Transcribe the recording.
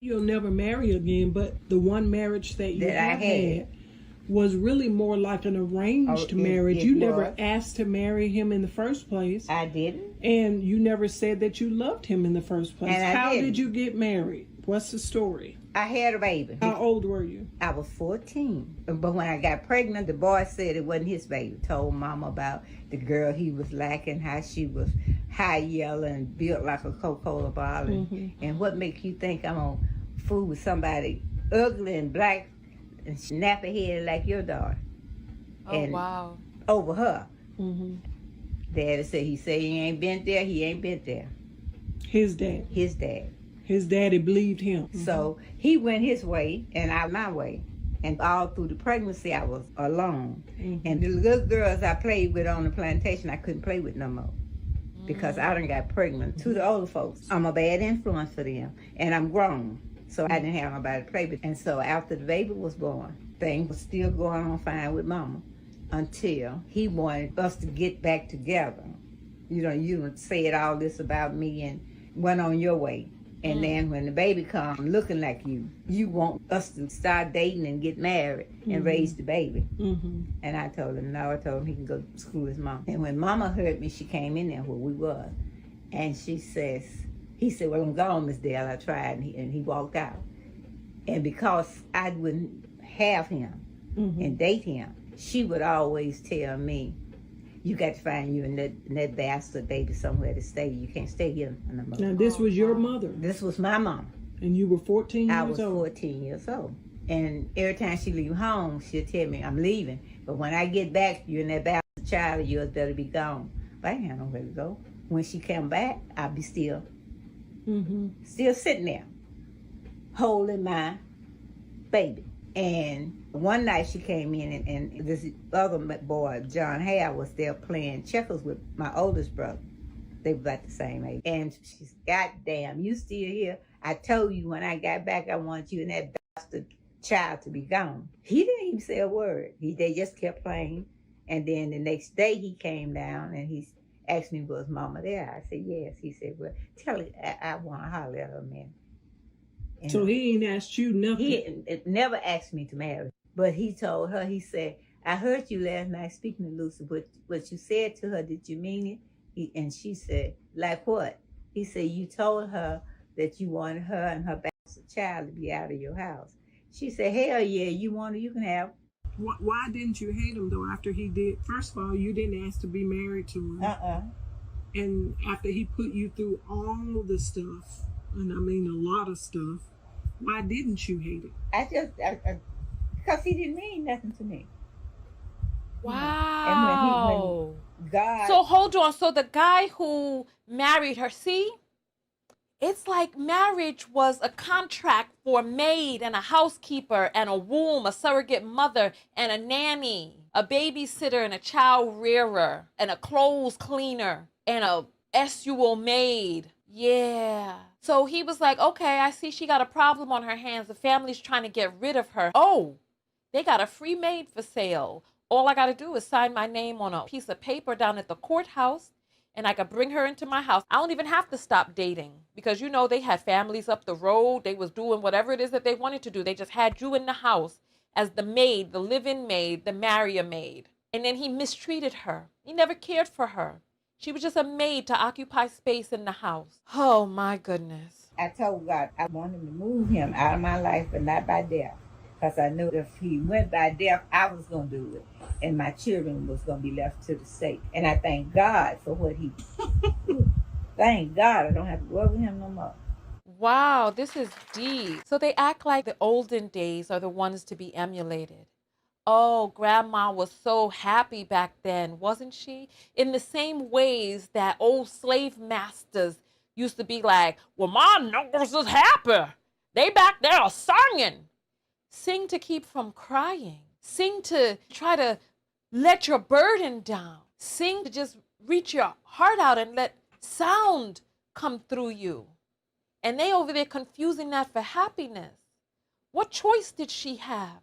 You'll never marry again, but the one marriage that you that I have had. had was really more like an arranged marriage. You never asked to marry him in the first place. I didn't. And you never said that you loved him in the first place. And How did you get married? What's the story? I had a baby. How old were you? I was 14. But when I got pregnant, the boy said it wasn't his baby. Told Mama about the girl he was liking, how she was high yellow and built like a Coca-Cola bottle. And what makes you think I'm going to fool with somebody ugly and black and snappy headed like your daughter? Oh, and wow. Over her. Daddy said, he ain't been there, he ain't been there. His dad? His dad. His daddy believed him. So he went his way and I my way. And all through the pregnancy, I was alone. And the little girls I played with on the plantation, I couldn't play with no more. Because I done got pregnant. To the older folks, I'm a bad influence for them. And I'm grown. So I didn't have nobody to play with. And so after the baby was born, things was still going on fine with Mama. Until he wanted us to get back together. You know, you said all this about me and went on your way. And then when the baby comes looking like you want us to start dating and get married and raise the baby. And I told him no. I told him he can go screw his mom. And when Mama heard me, she came in there where we was. And he said, well, I'm gone, Miss Dale. I tried. And he walked out. And because I wouldn't have him and date him, she would always tell me, you got to find you and that bastard baby somewhere to stay. You can't stay here no more. Now, this was your mother? This was my mom. And you were 14 years old? I was 14 years old. And every time she leave home, she'll tell me, I'm leaving. But when I get back, you and that bastard child of yours better be gone. But I ain't have nowhere to go. When she come back, I'll be still sitting there, holding my baby. And one night she came in and this other boy, John Hare, was there playing checkers with my oldest brother. They were about the same age. And she's, goddamn, you still here? I told you when I got back I wanted you and that bastard child to be gone. He didn't even say a word. They just kept playing. And then the next day he came down and he asked me, was Mama there? I said, yes. He said, well, tell her I want to holler at her, man. And so he ain't asked you nothing? He never asked me to marry. But he told her, he said, I heard you last night speaking to Lucy. What you said to her, did you mean it? And she said, like what? He said, you told her that you wanted her and her bastard child to be out of your house. She said, hell yeah, you can have. Why didn't you hate him, though, after he did? First of all, you didn't ask to be married to him. And after he put you through all the stuff, and I mean a lot of stuff, why didn't you hate him? Because he didn't mean nothing to me. Wow. And when God... So hold on. So the guy who married her, see, it's like marriage was a contract for a maid and a housekeeper and a womb, a surrogate mother and a nanny, a babysitter and a child rearer and a clothes cleaner and a SUO maid. Yeah. So he was like, okay, I see she got a problem on her hands. The family's trying to get rid of her. Oh, they got a free maid for sale. All I got to do is sign my name on a piece of paper down at the courthouse, and I could bring her into my house. I don't even have to stop dating because, you know, they had families up the road. They was doing whatever it is that they wanted to do. They just had you in the house as the maid, the live-in maid, the marry-a maid. And then he mistreated her. He never cared for her. She was just a maid to occupy space in the house. Oh, my goodness. I told God I wanted to move him out of my life, but not by death. Because I knew if he went by death, I was going to do it. And my children was going to be left to the state. And I thank God for what he did. Thank God I don't have to go with him no more. Wow, this is deep. So they act like the olden days are the ones to be emulated. Oh, Grandma was so happy back then, wasn't she? In the same ways that old slave masters used to be like, well, my knuckles is happy. They back there are singing. Sing to keep from crying. Sing to try to let your burden down. Sing to just reach your heart out and let sound come through you. And they over there confusing that for happiness. What choice did she have?